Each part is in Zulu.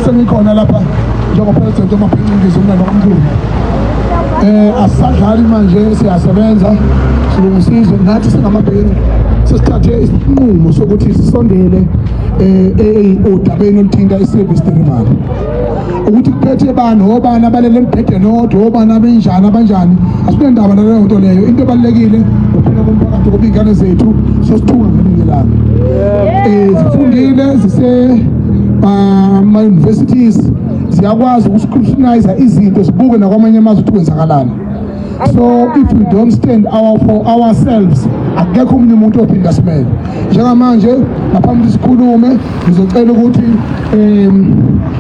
sengikhona lapha njengopresident wamabhizinisi umlando kamkhulu. Asadlali manje, siyasebenza silungisize nathi singamabhizinisi sesithathe isinqumo sokuthi sisondele odabeni oluthinta i-service delivery, ukuthi kuphethe bani obani abalele embhedeni odwa obani abenjani abanjani, asinendaba naleyo nto leyo. Into ebalulekile ukuphila komphakathi ngoba iy'ngane zethu sosithunga ngelinye ilanga. Zifundile ma-universities, ziyakwazi ukuscrutinize izinto, zibuke nakwamanye amazwe ukuthi kwenzakalani. So if we don't stand for ourselves, akekho omunye umuntu ophinda simele. Njengamanje ngaphambi sikhulume ngizocela ukuthi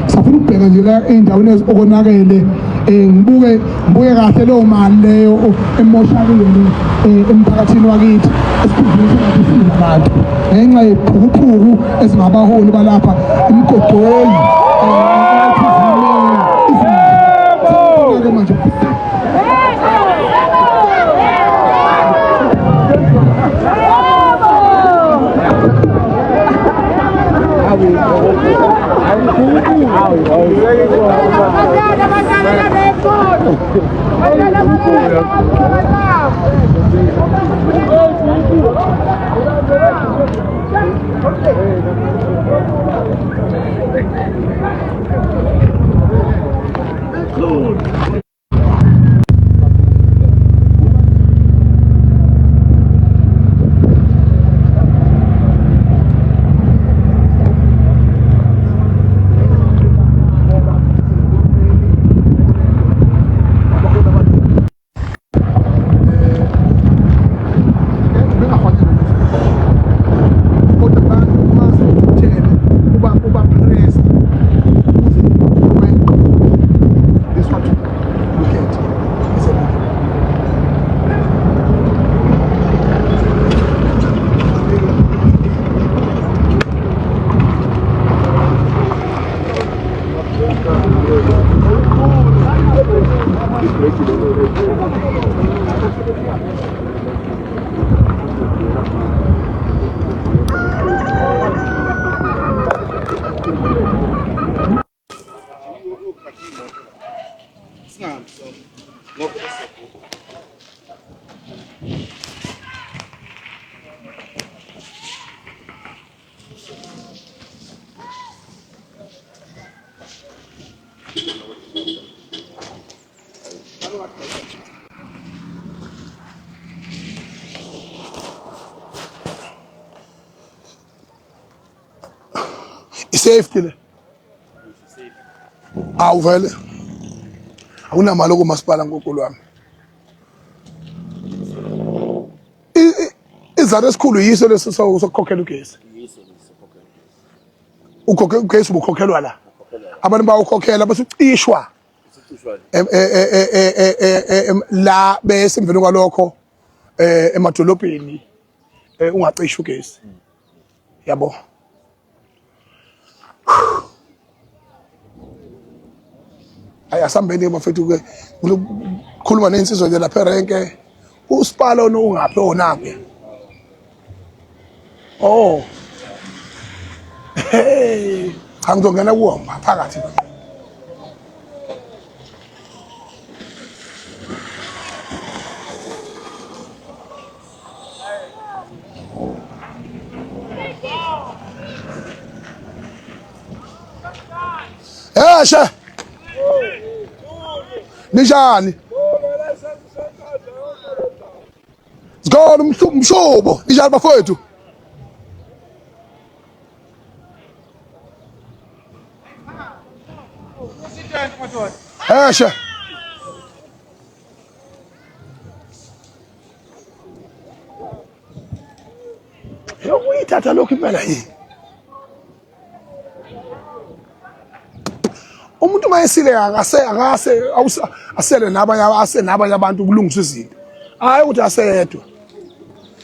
safuna ukubheka nje la ey'ndaweni okonakele, ngibuke kahle leyo mali leyo emoshaleni emphakathini wakithi, esikhundleni sokuthi size abantu ngenxa yephukuphuku ezingabaholi balapha imigogoli manje. Safety le awuvele awunamali okumasipala ngokulo wami. Izalo esikhulu yiso lesi sokukhokhela ugesi. Ugesi ubukhokhelwa la, abantu bawukhokhela bese ucishwa la bese emveni kwalokho emadolobheni ungacisha ugesi, yabo. Ayasambeni bafethu ke khuluma nensizwa nje lapha erenke, usipala onongaphi onaphi. Oh hey, angizongena kuwomba phakathi. Eshe Nijani Zgona umshubo Nijani bafowethu Eshe Uyithatha lokho impela yini umuntu mayesile asele nabanye abantu kulungiswa izinto, hayi ukuthi asedwa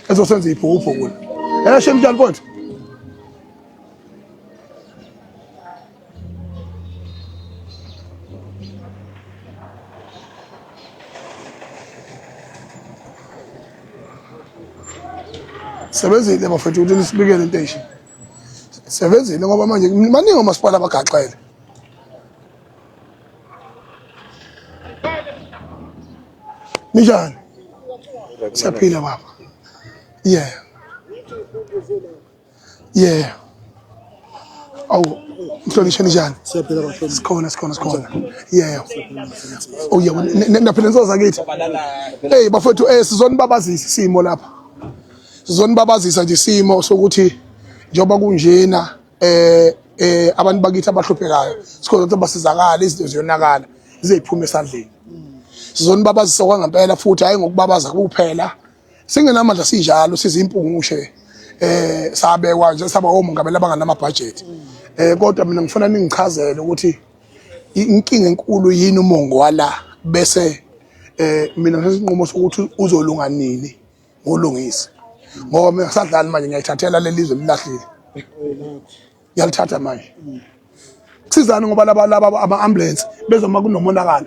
ezosenza iphupho kulo. Eshe njani mfowethu? sebenzile bafethu ukuthi nisibikele intention sebenzile ngoba manje maningi omasipala abagaxele Nijani siyaphila baba yeah awu mhlonishwa njani siyaphila bafethu sikhona yeah oh yeah naphela nsoza kithi hey bafethu sizonibabazisa isimo lapha sizonibabazisa nje isimo sokuthi njoba kunjena abantu bakithi abahluphekayo sikhoza ukuthi basizakala izinto ziyonakala zizeyiphume esandleni sizonibabazisa kwangempela futhi hayi ngokubabaza kuphela singenamandla sinjalo sizimpungushe sabekwa nje saba omongameli abanganama budget kodwa mina ngifuna ningichazele ukuthi inkinga enkulu yini umongo wala bese mina ngesinqumo sokuthi uzolunga nini ngolungisa ngoba mina ngisadlali manje ngiyayithathela lelizwe lilahlile ngiyalithatha manje kusizana ngoba laba ama ambulance bezoma kunomonakala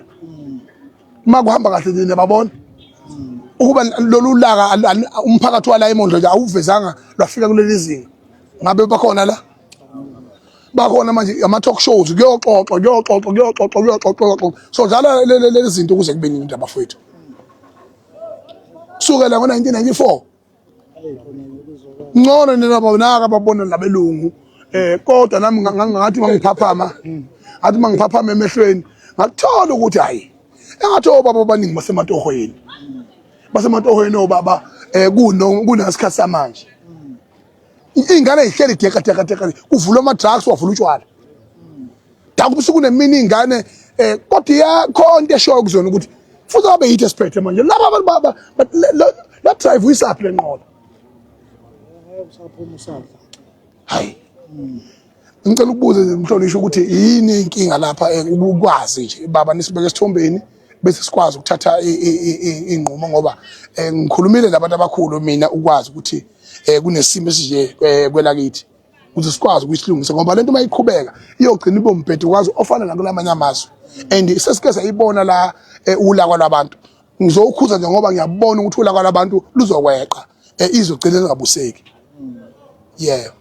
uma kuhamba kahle nini babona ukuba lolu laka umphakathi wala eMondlo nje awuvezanga lwafika kuleli zinga ngabe bakhona la bakhona manje ama talk shows kuyoxoxwa so dlala lezi zinto ukuze kube nini abafowethu sukela ngo1994 ngcono nina babonaka babona labelungu kodwa nami ngathi mangiphaphama athi mangiphaphama emehlweni ngakuthola ukuthi hayi engathi obaba abaningi basematohweni obaba kunesikhathi samanje ingane ihleli teka kuvula ama drugs wavula utshwala dakubusuku kunemini ingane kodwa yakho into eshoyo kuzona ukuthi futhi abe yithi esiphethe manje laba baba la drive uyisaphi lenqola hayi ngicela ukubuza mhlonishwa ukuthi yini inkinga lapha ukwazi nje baba nisibeke esithombeni bese sikwazi ukuthatha inqumo ngoba ngikhulumile nabantu abakhulu mina ukwazi ukuthi kunesimo esije kwelakithi ukuthi sikwazi ukuyisilungisa ngoba lento mayiqhubeka iyogcina ibombhedo kwazi ofana nakulamanye amazwe and sesike sayibona la ulaka labantu ngizokhuza nje ngoba ngiyabona ukuthi ulaka labantu luzokweqa izogcina lingabuseki yeah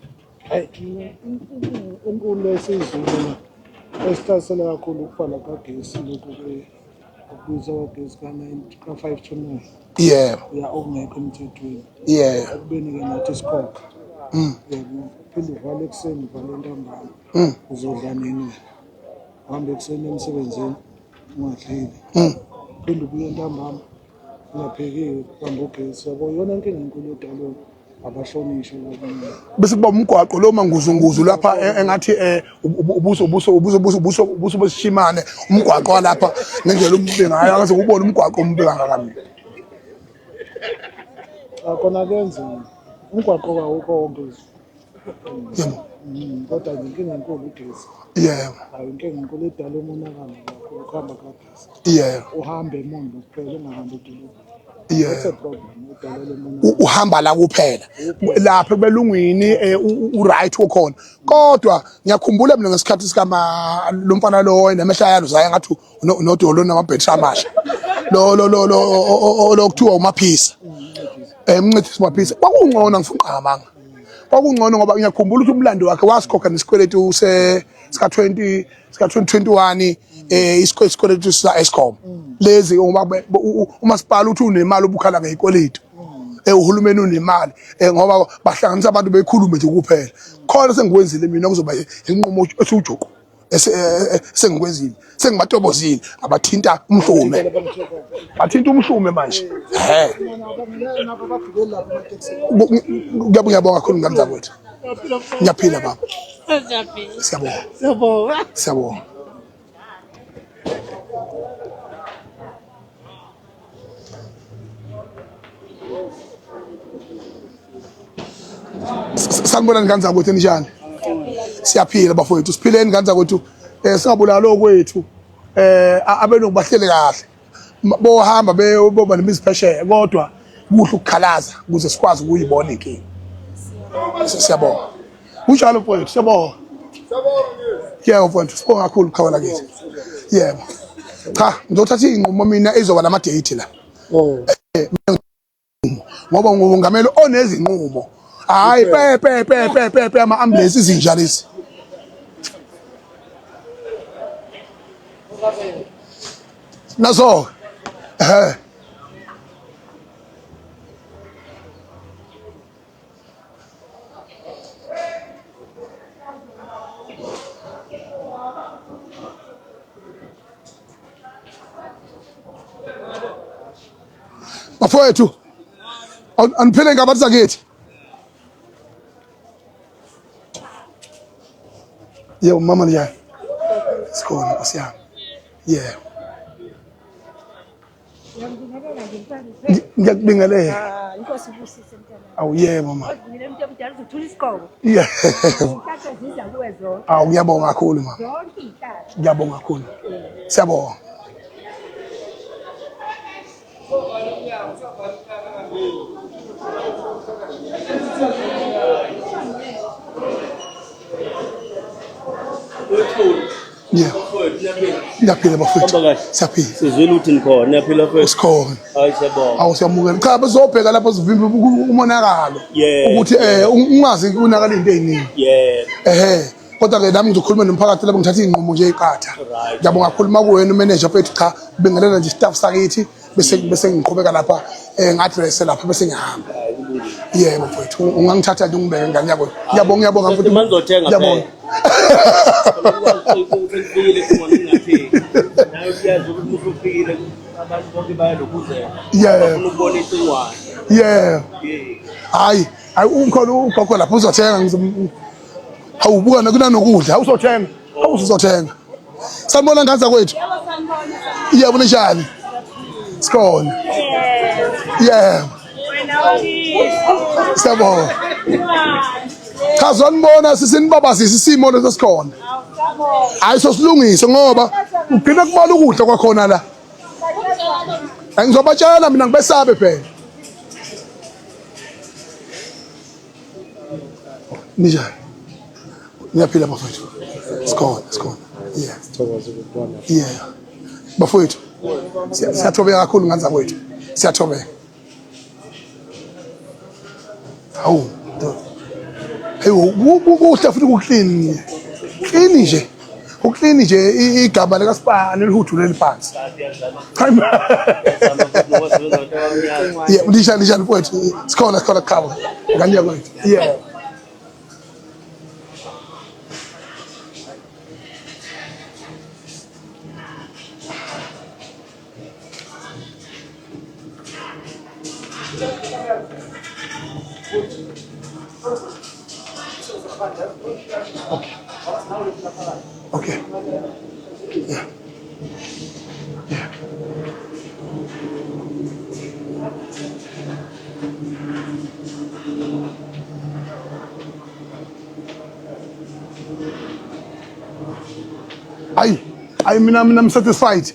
enkulu lesizulu esihlasela kakhulu ukufana kagesi lokhu ukubiza kwagesi ka5 to 9 yeah okungekho emthethweni yeah akubeni ke nathi isikhokha phela uvala ekuseni uvala ntambama uzodla nini uhambe ekuseni emsebenzini ungadlile phela ubuye ntambama ungaphekiwe uhamba ugesi yabo yona inkinga enkulu edalwe abahlonishwa bese kuba umgwaqo lo manguzunguzu lapha engathi ubuso besishimane umgwaqo walapha ngendlela umbinga hayi akaze ubone umgwaqo umbinga ngakami akona kenze umgwaqo kawukho wonke kodwa inkinga enkulu ugesi hayi inkinga enkulu edala umonakalo kakhulu ukuhamba kagesi uhambe eMondlo kuphela ungahambi edolobheni uhamba la kuphela lapha kubelungwini uright ukhona kodwa ngiyakhumbula mina ngesikhathi sikama lo mfana lo nemehlayalo zaya ngathi unodolo namabhetri amasha lo kuthiwa uMaphisa umncedisi uMaphisa kwakungcono ngifuna uqhamanga kwakungcono ngoba ngiyakhumbula ukuthi umlando wakhe wasikhokha nesikweletu sika 2021 isikweletu sa Eskom lezi umasipala uthi unemali obukhala ngezikweletu uhulumeni unemali ngoba bahlanganisa abantu bekhulume nje kuphela khona sengikwenzile mina kuzoba inqumo esujuqu sengikwenzile sengibatobozile abathinta umhlume manje ngiyabonga kakhulu ngamza kwethu ngiyaphila baba siyabonga sanibona nganza kwethu njani siyaphila bafowethu siphileni nganza kwethu singabulala lokwethu abelungu bahlele kahle bohamba boba nemiziphesheya kodwa kuhle ukukhalaza ukuze sikwazi ukuyibona inkinga siyabonga kunjalo mfowethu siyabonga yeah mfowethu sibonga kakhulu khawala kithi yebo cha ngizothatha inqumo mina ezoba nama date la ngoba ngongameli onezinqumo hayi pepe ama-ambulance izinja lezi nazo bafowethu aniphile ngabantu zakithi yebo mama njani sikhona nkosi yami yeah ngiyakubingelela inkosi ibusise mntana awu yebo mama mina umuntu omdala uzothula isigqoko yeah inhlanhla ziza kuwe zonke awu ngiyabonga kakhulu mama zonke iy'nhlahla ngiyabonga kakhulu siyabonga yeah ngiyaphila bafowethu siyaphila sizwile ukuthi nikhona niyaphila mfethu sikhona hayi siyabonga awu siyamukela cha bezobheka lapho sivimbe umonakalo ukuthi ungazi unakala into eziningi kodwa ke nami ngizokhuluma nomphakathi lapho ngithatha izinqumo nje eziqatha ngiyabonga kakhulu makuwena umanager mfethu cha bingelela nje staff sakithi bese ngiqhubeka lapha ngadress lapha bese ngihamba yebo mfethu ungangithatha nje ungibeke ngane yakho ngiyabonga mfethu ngiyabonga ufikile khona ngathi nawe uyazi ukuthi ufikile abantu bonke bayalokuzela yeah ukubona icingwane yeah hayi ukhona ugogo lapho uzothenga awubuka kunanokudla awusothenga awuzothenga sanibona ngaza kwethu yebo njani sikhona yeah siyabonga cha zonibona sisinibabazisa isimo lesisikhona hayi sosilungise ngoba ugcina kubala ukudla kwakhona la ngizobatshela mina ngibesabe phela njani niyaphila bafowethu sikhona yeah yeah bafowethu siyathobeka kakhulu nganza kwethu siyathobeka hawu hey kuhle futhi kuclean nje igaba lika Sipani elihudulele phansi yeah lishani mfowethu sikhona khaba ngani yakwethu yeah okay yeah ayi mina satisfied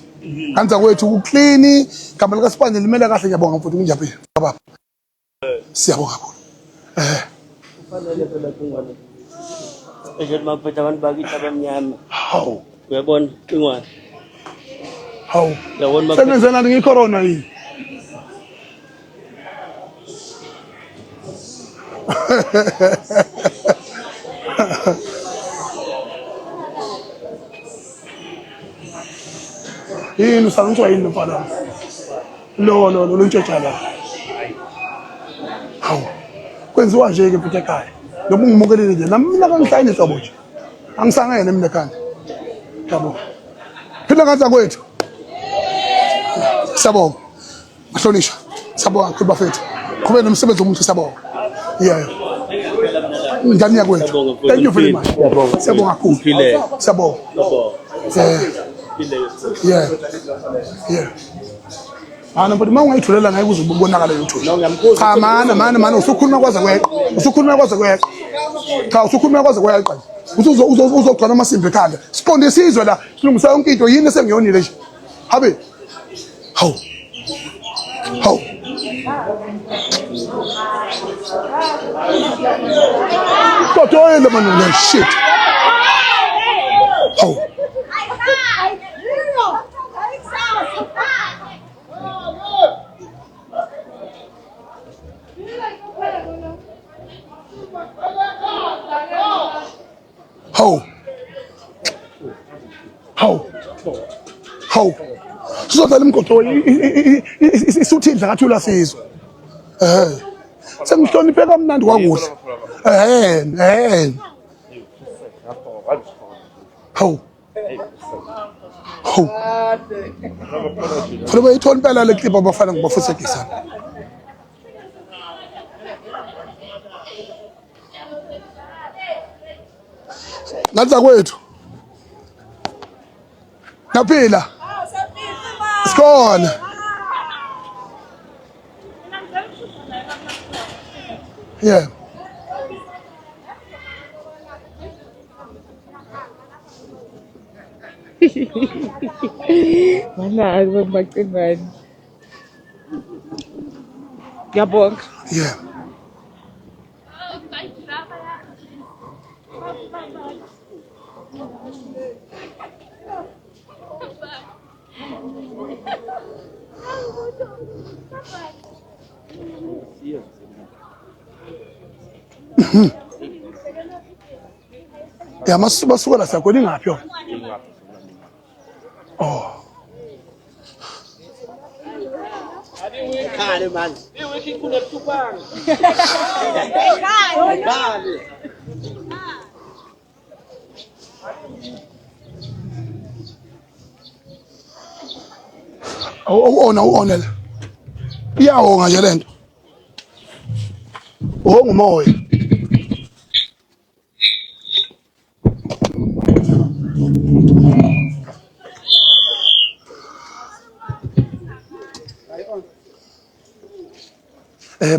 kanza kwethu uclean igama lika Sipani limele kahle ngiyabonga mfowethu kunjaphi baba siyabonga kakhulu kufanele phela cingwane nje makuphethe abantu bakithi abamnyama hawu uyabona cingwane hawu yabona senenzena ngicorona yini yini usangitshwa yini mfana lo ntshetsha la hawu kwenziwa nje ke futhi ekhaya noma ungimukelile nje nami mina kangihlanye hlobo nje angisangene mina ekhanda yabo phela kanza kwethu siyabonga bahlonishwa siyabonga kakhulu bafethu qhubeka nomsebenzi womuntu siyabonga yeah ngani yakwethu thank you very much siyabonga kakhulu siyabonga yeah ana but mawungayithulela ngaye kuze ubonakala yothu cha mana usukhuluma kwaze kweqa cha usukhuluma kwaze kweqa uzogcona amasimbi ekhanda siqonde isizwe la silungisa yonke into yini esengiyonile nje habe hawu kodwa man shit hawu Hawu sizodlala imgoqo isuthidla kathula sizwe sengihloniphe kamnandi kwakuhle hawu funa bayithola impela le clip abafana ngibafusekisa ngaza kwethu naphila sikhona yeah mana akubaqingani ngiyabonga yeah ya basuka la sakho lingaphi yona Khale manje. Iwiki kunehlupanga. Khale. Uwona la iyawonga nje lento umoya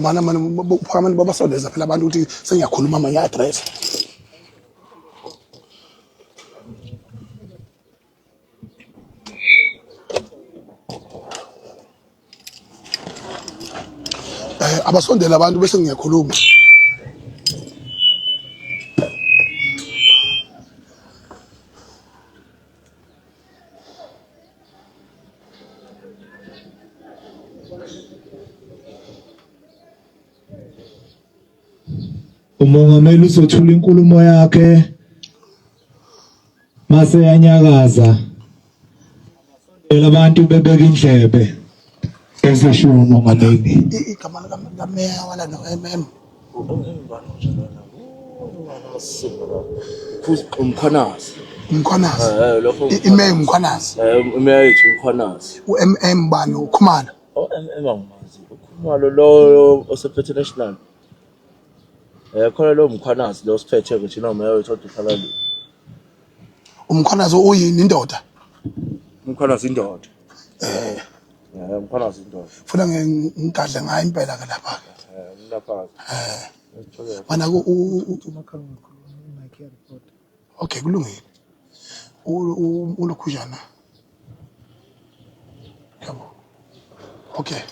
mana uphakamani babasondeza phela abantu ukuthi sengiyakhuluma amanye address abasondela abantu bese ngiyakhuluma umongameli uzothula inkulumo yakhe mase yanyakaza abantu bebeka indlebe eseshiwo umongameli igama likameya wala no MM Umkhwanazi. Lokho imeya umkhwanazi imeya yethu umkhwanazi. uMM bani ukhumalo Engangimazi. Ukhumalo lo osephethe national. Khona lo mkhwanazi lo siphethe ukuthi no meya wethu oduhlala lo. umkhwanazi uyini indoda Umkhwanazi indoda. Umkhwanazi indoda. funa ngigadle ngayo impela ke lapha Lapha. mana okay kulungile ulokhujana yabo okay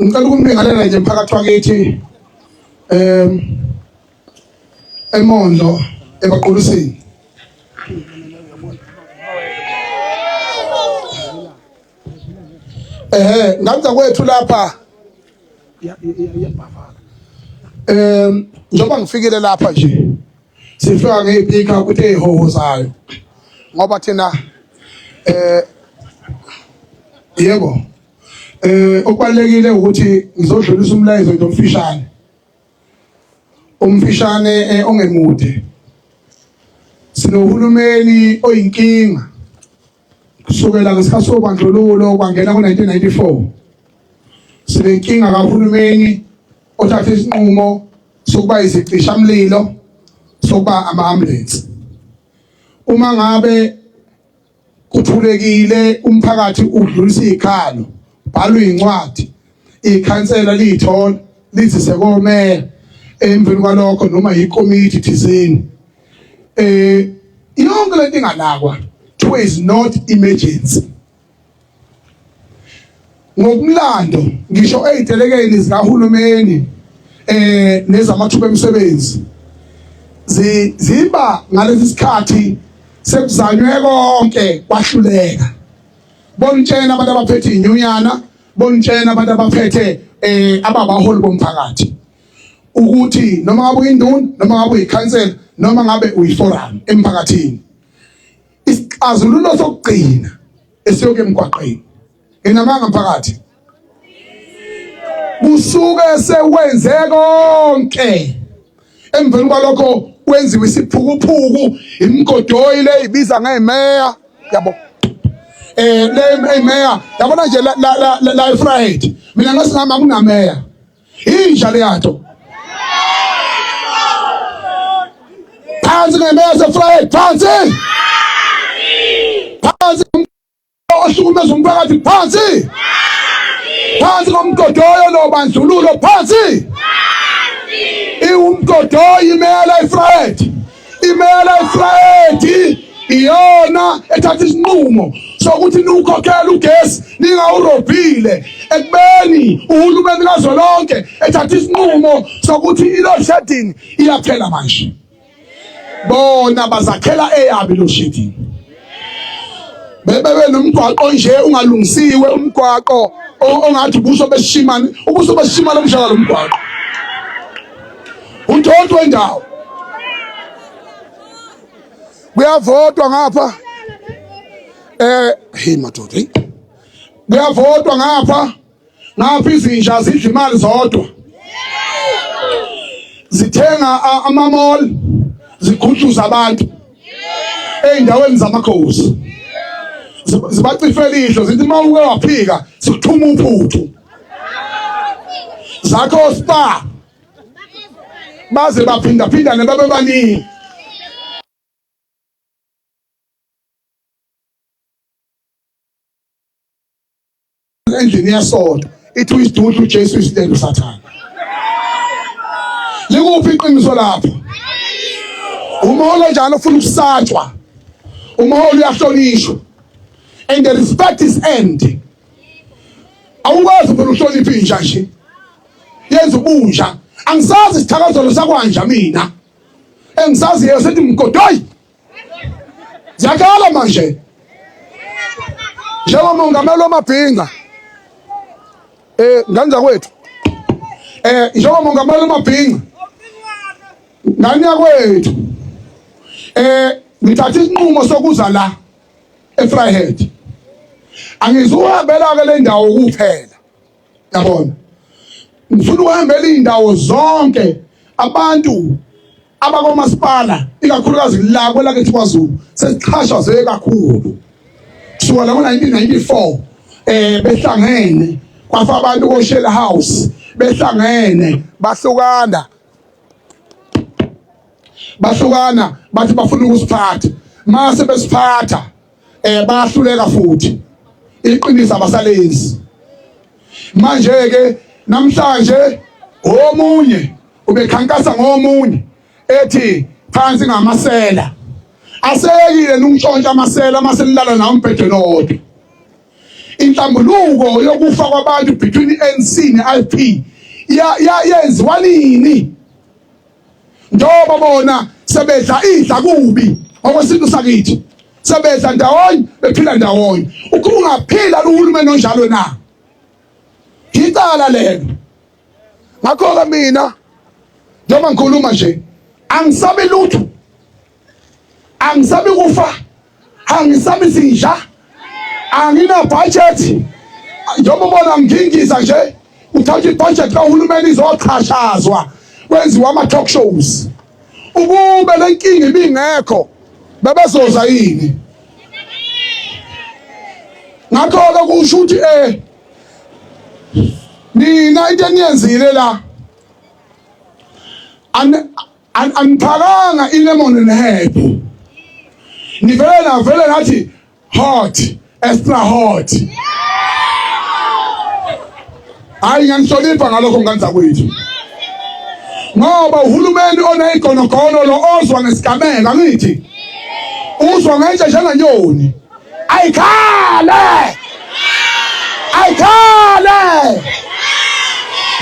ngicela ukunibingelela nje emphakathi wakithi eMondo eBaqulusini ngaza kwethu lapha njoba ngifikile lapha nje sifika ngephika ukuthi ehohozayo ngoba thina yebo okubalekile ukuthi ngizodlulisa umlayezo nje umfishane ongemude sinohulumeni oyinkinga kusukela ngesikhathi sobandlululo kwangena ku1994 sinenkinga kahulumeni othatha isinqumo sokuba izicishamlilo sokuba ama-ambulance uma ngabe kuthulekile umphakathi udlulisa izikhalo bhalwe incwadi ikhansela liyithola lithi sekomeya emveni kwalokho noma yikomiti thizeni yonke lento inganakwa to is not emergency ngokumlando ngisho ezitelekeni zikahulumeni nezamathuba emisebenzi ziba ngalesi sikhathi sekuzanywe konke kwahluleka. Bonitshena abantu abaphethe inyunyana, bonitshena abantu abaphethe ababaholi bomphakathi ukuthi noma ngabe uyinduna, noma ngabe uyikhansela, noma ngabe uyiforum emphakathini, isixazululo sokugcina esiyoke emgwaqeni enamanga mphakathi kusuke sewenze konke. Emveni kwalokho kwenziwe isiphukuphuku, imgodoyi le ibiza ngemeya, yabo. Le meya yabona nje la Friday mina ngasingama kunameya inja le yato phansi ngemeya se Friday phansi ohlukumeza umphakathi phansi ngomgodoyo nobandlululo phansi umgodoyi imeya la Friday iyona ethatha isinqumo sokuthi nikhokhela ugesi ningawurobhile, ekubeni uhulumeni kazwelonke ethatha isinqumo sokuthi i-load shedding iyaphela manje. Bona bazakhela eyabi i-load shedding. Bebe nomgwaqo nje ungalungisiwe, umgwaqo ongathi ubuso besishimane umshaka lo mgwaqo uthotho wendawo. Kuyavotwa ngapha hey madoda kuyavotwa ngapha izinja zidla imali zodwa, zithenga ama-mall, zikhuthuza abantu ey'ndaweni zamakhosi, zibacifela ihlo, zithi uma uke waphika sikuthuma uphuthu zakho spa baze baphindaphindane babe baningi. Endlini yasoda ithi uyisidudla uJesu isidelo sathana. Likuphi iqiniso lapho? Umholo njalo ufuna ukusatshwa, umholo uyahlonishwa, and the respect is end. Awukwazi phela uhlonipha inja nje yenza ubunja. Angisazi isithakazelo sakwanja mina, engisazi yesethi mgodoyi ziyakhala manje njengomongameli wamabhinga nganja kwethu njengomongameli wamabhinga ngani yakwethu ngithatha isinqumo sokuza la eFryhead. Angizuhambela ke le ndawo kuphela, yabona, ngifuna uhambela indawo zonke. Abantu abakomasipala ikakhulukazi la kwelakithi kwaZulu sesichashazwe kakhulu kusukela ngo-1994 behlangene kwafa abantu ko-Shell House, behlangene bahlukana bathi bafuna ukusiphatha, mase besiphatha bayahluleka futhi, iqiniso abasalenzi. Manje ke namhlanje omunye ubekhankasa ngomunye ethi phansi ngamasela, asekile nungishontsha amasela amaselilala nawo umbhedeni owodwa. Inhlambuluko yokufa kwabantu between ANC ne-IP yenziwa nini? Njengoba bona sebedla idla kubi okwesintu sakithi, sebedla ndawonye bephila ndawonye. Ukungaphila uhulumeni onjalo na icala lelo. Ngakho-ke mina njengoba ngikhuluma nje angisabi lutho, angisabi kufa, angisabi izinja, angina budget. Njengoba ubona ngingisa nje uthatha ibudget kahulumeni izochashazwa kwenziwa ama-talk shows. Ukube le nkinga ibingekho bebezoza yini? Ngakho-ke kusho ukuthi mina into eniyenzile la aniphakanga ilemon neherb, nivele nathi hot, extra hot. Hayi ngiyanhlonipha ngalokho nganza kwethu, ngoba uhulumeni oneyigonogono lo ozwa ngesigameka ngithi uzwa ngentsha njengenyoni, ayikhale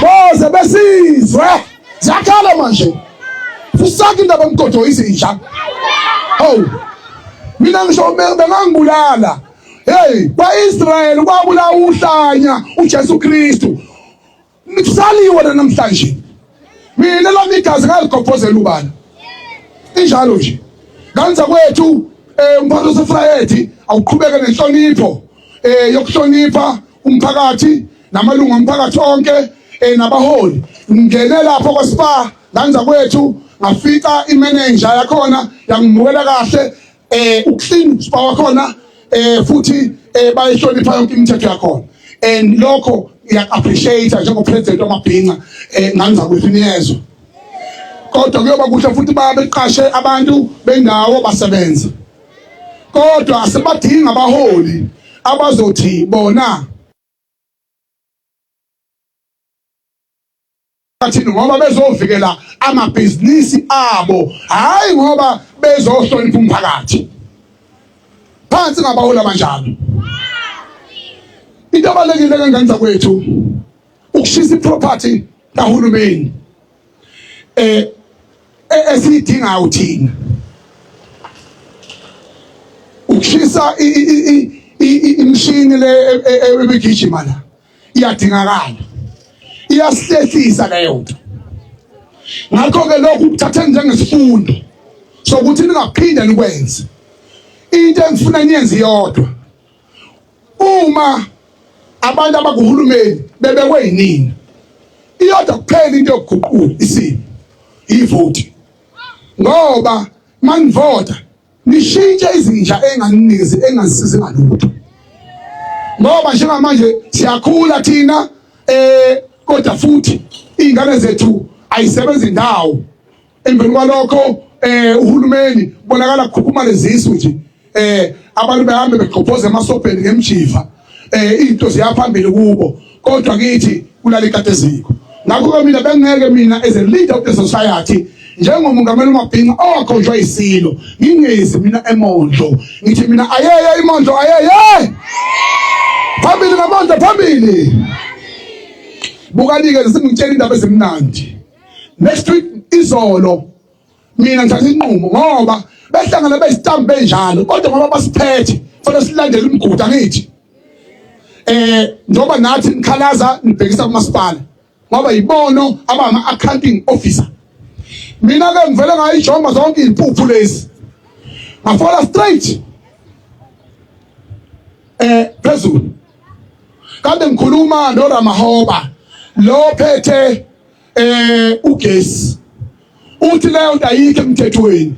boze besizwe Ziyakhala manje. Fusaka indaba yomgodi izinja. Hawu. Mina ngisho bengangibulala. Hey, kwa-Israyeli kwabulawa uhlanya uJesu Kristu. Nikusaliwe namhlanje. Mina lami igazi ngaligobhozela ubani. Injalo nje. Kanza kwethu umphathi waseFrayedi awuqhubeke nenhlonipho yokuhlonipha umphakathi namalungu omphakathi onke nabaholi. Ngene lapho kwaSpa kanza kwethu ngafika imanager yakhona yangimukela kahle ukuclean Spa wakhona futhi bayihlonipha yonke imithetho yakhona. And lokho ngiya-appreciate njengopresident wamabhinqa nganza kwethu niyezwa. Kodwa kuyoba kuhle futhi babeqashe abantu bendawo basebenza. Kodwa asebadinga abaholi abazothi bona athini ngoba bezovikela amabhizinisi abo, hayi ngoba bezohlonipha umphakathi. Phansi ngabaholi abanjalo. Into abalekile kangenza kwethu ukushisa iproperty kahulumeni esiyidinga uthina. Ukushisa imishini le ebigijima la iyadingakala. Iyasihlehlisa leyo nto. Ngakho ke lokhu kuthatha njengesifundo sokuthi ningaphinde nikwenze. Into engifuna niyenze yodwa. Uma abantu abakuhulumeni bebekwe yinini, iyodwa kuphela into yokuguqula isimo ivote. Ngoba manivota nishintshe izinja enganinikezi engazisizi ngalutho. Ngoba njengamanje siyakhula thina kodwa futhi ingane zethu ayisebenzi indawo. Emveni kwalokho uhulumeni bonakala ukukhuphuma lezisu nje. Abantu behambe begqobhoza emasobheni ngemjiva. Into ziyaphambili kubo kodwa kithi kulala ikateziko. Ngakho ke mina bengeke mina as a leader of the society njengomongameli wamabhinqa owakhonjwa isilo ngingezi mina emondlo ngithi mina ayeye imondlo ayeye phambili ngamandla phambili. Bukanike sengitshela indaba ezimnandi. Next week izolo mina ngithatha inqumo ngoba behlangana besitambu benjalo kodwa ngoba basiphethe fanele silandele imigudu angithi. Njoba nathi nikhalaza nibhekisa kumasipala ngoba yibono abama accounting officer. Mina ke ngivele ngayijoma zonke impuphu lezi. Ngafola straight phezulu. Kade ngikhuluma noRamahoba lo phethe ugesi. Uthi leyo nto ayikho emthethweni.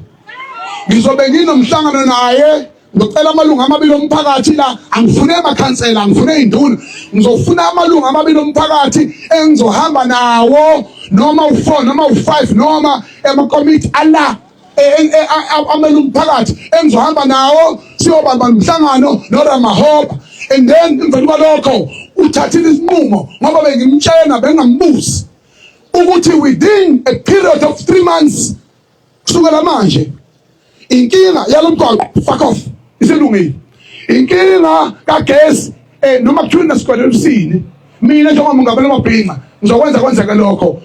Ngizobe nginomhlangano naye ngicela amalungu amabili omphakathi la, angifune amakhansela, angifune induna, ngizofuna amalungu amabili omphakathi engizohamba nawo noma u4 noma u5 noma emakomiti ala amalungu omphakathi engizohamba nawo siyobamba umhlangano noRamahoba. And then emveni kwalokho uthathile isinqumo ngoba bengimtshela bengambuzi ukuthi within a period of 3 months kusukela manje inkinga yalomgwaqo fuck off iselungile. Inkinga kagesi noma kuthiwa nasigwele lusini mina njengomongameli wamabhinqa ngizokwenza kwenzeke lokho.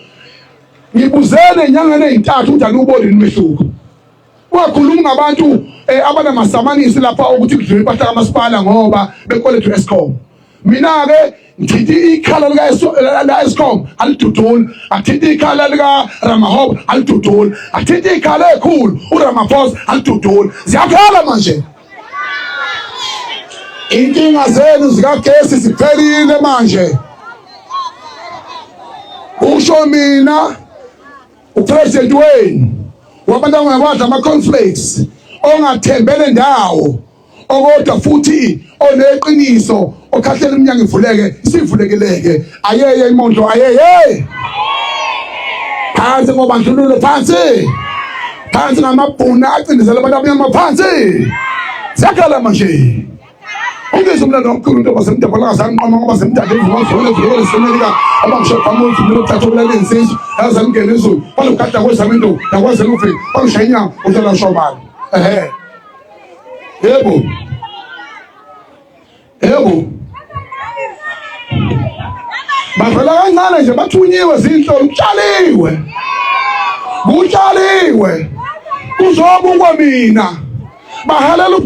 Ngibuzene enyangeni ezintathu ukuthi anuboni imehluko. Wakhuluma ngabantu abanamasamanisi lapha ukuthi kudlule impahla kamasipala ngoba bekolethu Eskom. Mina ke ngithi ikhala lika Eskom alidudula, athithi ikhala lika Ramahoba alidudula, athithi ikhala ekhulu uRamaphosa alidudula. Ziyakhala manje. Inkinga zenu zikagesi ziphelile manje. Usho mina upresident wenu wabantu angakwadla ama-conflicts ongathembele ndawo okodwa futhi oneqiniso okhahlela iminyango ivuleke sivulekileke. Ayeye imondlo ayeye phansi ngobandlululo phansi phansi ngamabhuna acindezela abantu abanyama phansi. Ziyakhala manje. Ungeze umlando omkhulu into basemdabala zanqoma ngoba semdadeni ngomfolo evukele semelika abamshopha amuntu lo thatha ukulala insizwe yazamngena izulu balokada kwezamento yakwaze ufe bangishaya uthola shobala yebo bavela kancane nje bathunyiwe zinhlolo utshaliwe kutshaliwe kuzobukwa mina bahalela